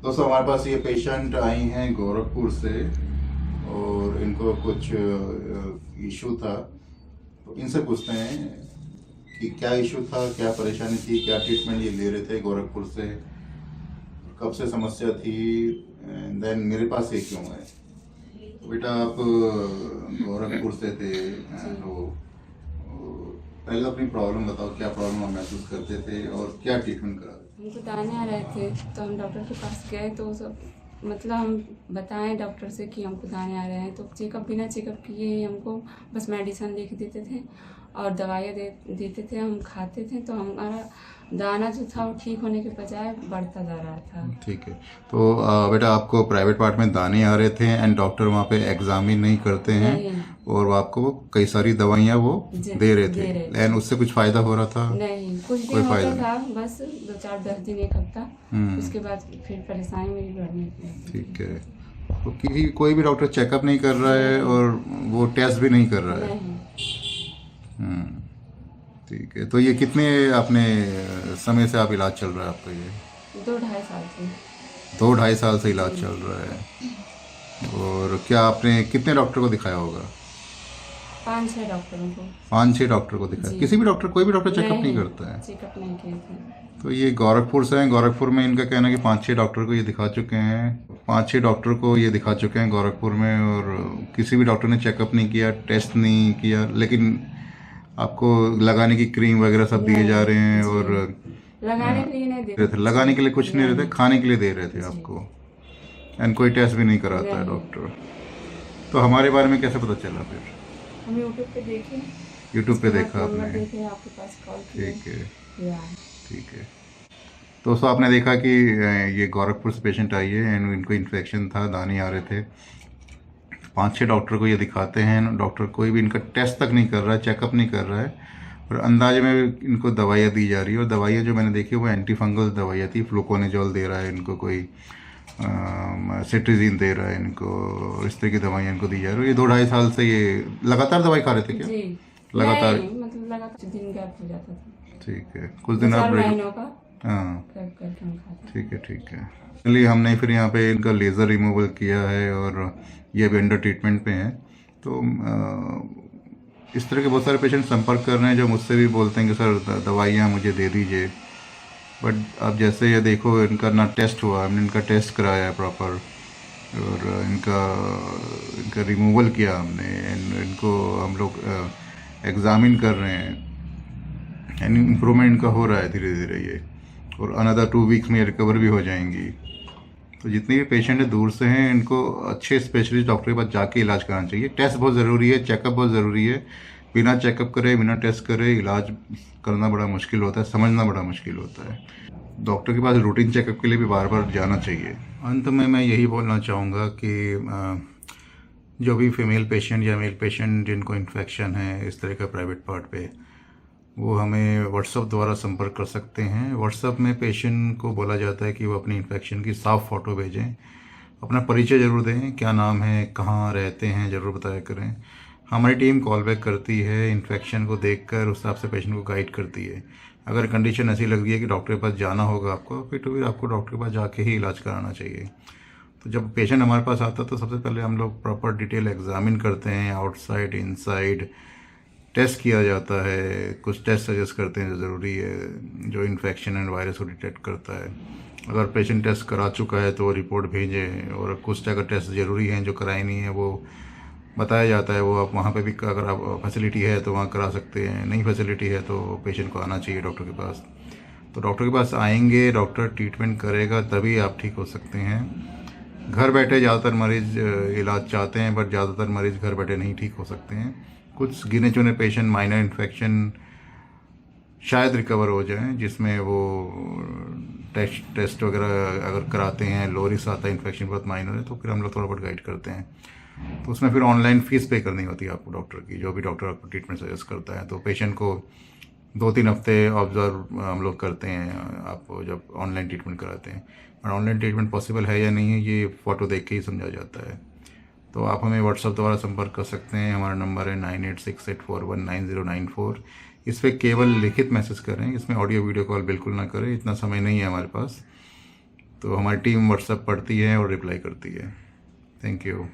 दोस्तों हमारे पास ये पेशेंट आई हैं गोरखपुर से और इनको कुछ इशू था। तो इनसे पूछते हैं कि क्या इशू था, क्या परेशानी थी, क्या ट्रीटमेंट ये ले रहे थे गोरखपुर से, कब से समस्या थी, देन मेरे पास ये क्यों है। तो बेटा आप गोरखपुर से थे, तो पहले अपनी प्रॉब्लम बताओ, क्या प्रॉब्लम आप महसूस करते थे और क्या ट्रीटमेंट करा रहे हमको दाने आ रहे थे तो हम डॉक्टर के पास गए तो सब मतलब हम बताएं डॉक्टर से कि हमको दाने आ रहे हैं तो चेकअप बिना चेकअप किए ही हमको बस मेडिसिन लिख देते थे और दवाइयाँ देते थे, हम खाते थे तो हमारा दाना जो था वो ठीक होने के बजाय बढ़ता जा रहा था। ठीक है। तो बेटा आपको प्राइवेट पार्ट में दाने आ रहे थे एंड डॉक्टर वहाँ पे एग्जामिन नहीं करते हैं नहीं और वो आपको कई सारी दवाइयाँ वो दे रहे थे एंड उससे कुछ फायदा हो रहा था? नहीं, कुछ कोई दिन होता फायदा था, बस 2-4-10 दिन, एक हफ्ता, उसके बाद फिर परेशानी मेरी बढ़ने लगी। ठीक है। तो किसी कोई भी डॉक्टर चेकअप नहीं कर रहा है और वो टेस्ट भी नहीं कर रहा है? नहीं, हम्म, ठीक है। तो ये कितने अपने समय से आप इलाज चल रहा है आपका? ये 2-2.5 साल से। 2-2.5 साल से इलाज चल रहा है। और क्या आपने कितने डॉक्टर को दिखाया होगा? 5-6 डॉक्टरों को। 5-6 डॉक्टर को दिखाया? जी। किसी भी डॉक्टर, कोई भी डॉक्टर चेकअप नहीं नहीं, करता है? चेकअप नहीं किए थे। तो ये गोरखपुर से हैं। गोरखपुर में इनका कहना है कि 5-6 डॉक्टर को ये दिखा चुके हैं, 5-6 डॉक्टर को ये दिखा चुके हैं गोरखपुर में और किसी भी डॉक्टर ने चेकअप नहीं किया, टेस्ट नहीं किया, लेकिन आपको लगाने की क्रीम वगैरह सब दिए जा नहीं, रहे हैं जी, और लगाने के लिए नहीं रहे थे, लगाने के लिए कुछ नहीं रहते, नहीं, खाने के लिए दे रहे थे जी, आपको एंड कोई टेस्ट भी नहीं कराता है नहीं। डॉक्टर। तो हमारे बारे में कैसे पता चला फिर? हम यूट्यूब पे देखे, यूट्यूब पे उसके बाद देखा नंबर आपने? देखे, आपके पास कॉल किए, ठीक है, फिर आए। ठीक है। दोस्तों आपने देखा कि ये गोरखपुर से पेशेंट आई है एंड इनको इन्फेक्शन था, दाने आ रहे थे। 5-6 डॉक्टर को ये दिखाते हैं, डॉक्टर कोई भी इनका टेस्ट तक नहीं कर रहा है, चेकअप नहीं कर रहा है और अंदाजे में इनको दवाइयाँ दी जा रही है। और दवाइयाँ जो मैंने देखी वो एंटी फंगल दवाइयाँ थी। फ्लूकोनेजॉल दे रहा है इनको, कोई सिट्रीजिन दे रहा है इनको, इस तरह की दवाइयाँ इनको दी जा रही है। ये 2-2.5 साल से ये लगातार दवाई खा रहे थे क्या? जी, लगातार? नहीं, मतलब लगातार दिन गैप हो जाता था, ठीक है, कुछ दो दिन आप चार ब्रेक। महीनों का हाँ, गैप करके हम खाते। ठीक है, ठीक है। चलिए हमने फिर यहाँ पे इनका लेज़र रिमूवल किया है और ये अभी अंडर ट्रीटमेंट पे हैं। तो इस तरह के बहुत सारे पेशेंट संपर्क कर रहे हैं जो मुझसे भी बोलते हैं कि सर दवाइयाँ मुझे दे दीजिए। बट अब जैसे ये देखो, इनका ना टेस्ट हुआ, हमने इनका टेस्ट कराया है प्रॉपर और इनका इनका रिमूवल किया हमने इनको हम लोग एग्ज़ामिन कर रहे हैं एंड इम्प्रूवमेंट इनका हो रहा है धीरे धीरे ये, और अनदर 2 वीक्स में ये रिकवर भी हो जाएंगी। तो जितने भी पेशेंट है दूर से हैं, इनको अच्छे स्पेशलिस्ट डॉक्टर के पास जाके इलाज कराना चाहिए। टेस्ट बहुत ज़रूरी है, चेकअप बहुत ज़रूरी है। बिना चेकअप करे, बिना टेस्ट करे इलाज करना बड़ा मुश्किल होता है, समझना बड़ा मुश्किल होता है। डॉक्टर के पास रूटीन चेकअप के लिए भी बार बार जाना चाहिए। अंत में मैं यही बोलना चाहूँगा कि जो भी फीमेल पेशेंट या मेल पेशेंट जिनको इन्फेक्शन है इस तरह का प्राइवेट पार्ट पे, वो हमें व्हाट्सअप द्वारा संपर्क कर सकते हैं। व्हाट्सअप में पेशेंट को बोला जाता है कि वो अपनी इन्फेक्शन की साफ़ फ़ोटो भेजें, अपना परिचय ज़रूर दें, क्या नाम है, कहाँ रहते हैं, ज़रूर बताया करें। हमारी टीम कॉल बैक करती है, इन्फेक्शन को देखकर उस हिसाब से पेशेंट को गाइड करती है। अगर कंडीशन ऐसी लग रही है कि डॉक्टर के पास जाना होगा आपको, फिर तो फिर आपको डॉक्टर के पास जाके ही इलाज कराना चाहिए। तो जब पेशेंट हमारे पास आता है तो सबसे पहले हम लोग प्रॉपर डिटेल एग्जामिन करते हैं, आउटसाइड इनसाइड टेस्ट किया जाता है। कुछ टेस्ट सजेस्ट करते हैं जो ज़रूरी है, जो इन्फेक्शन एंड वायरस को डिटेक्ट करता है। अगर पेशेंट टेस्ट करा चुका है तो रिपोर्ट भेजें, और कुछ अगर टेस्ट ज़रूरी हैं जो कराए नहीं है वो बताया जाता है। वो आप वहाँ पे भी अगर आप फैसिलिटी है तो वहाँ करा सकते हैं, नहीं फैसिलिटी है तो पेशेंट को आना चाहिए डॉक्टर के पास। तो डॉक्टर के पास आएंगे, डॉक्टर ट्रीटमेंट करेगा, तभी आप ठीक हो सकते हैं। घर बैठे ज़्यादातर मरीज़ इलाज चाहते हैं, बट ज़्यादातर मरीज़ घर बैठे नहीं ठीक हो सकते हैं। कुछ गिने चुने पेशेंट माइनर इन्फेक्शन शायद रिकवर हो जाएं, जिसमें वो टेस्ट वगैरह अगर कराते हैं, लो रिस्क आता है, इन्फेक्शन बहुत माइनर है, तो फिर हम लोग थोड़ा बहुत गाइड करते हैं। तो उसमें फिर ऑनलाइन फ़ीस पे करनी होती है आपको डॉक्टर की, जो भी डॉक्टर आपको ट्रीटमेंट सजेस्ट करता है। तो पेशेंट को 2-3 हफ्ते ऑब्ज़र्व हम लोग करते हैं आप जब ऑनलाइन ट्रीटमेंट कराते हैं। और ऑनलाइन ट्रीटमेंट पॉसिबल है या नहीं है ये फ़ोटो देख के ही समझा जाता है। तो आप हमें व्हाट्सएप द्वारा संपर्क कर सकते हैं। हमारा नंबर है 9868419094। इस पर केवल लिखित मैसेज करें, इसमें ऑडियो वीडियो कॉल बिल्कुल ना करें, इतना समय नहीं है हमारे पास। तो हमारी टीम व्हाट्सएप पढ़ती है और रिप्लाई करती है। Thank you.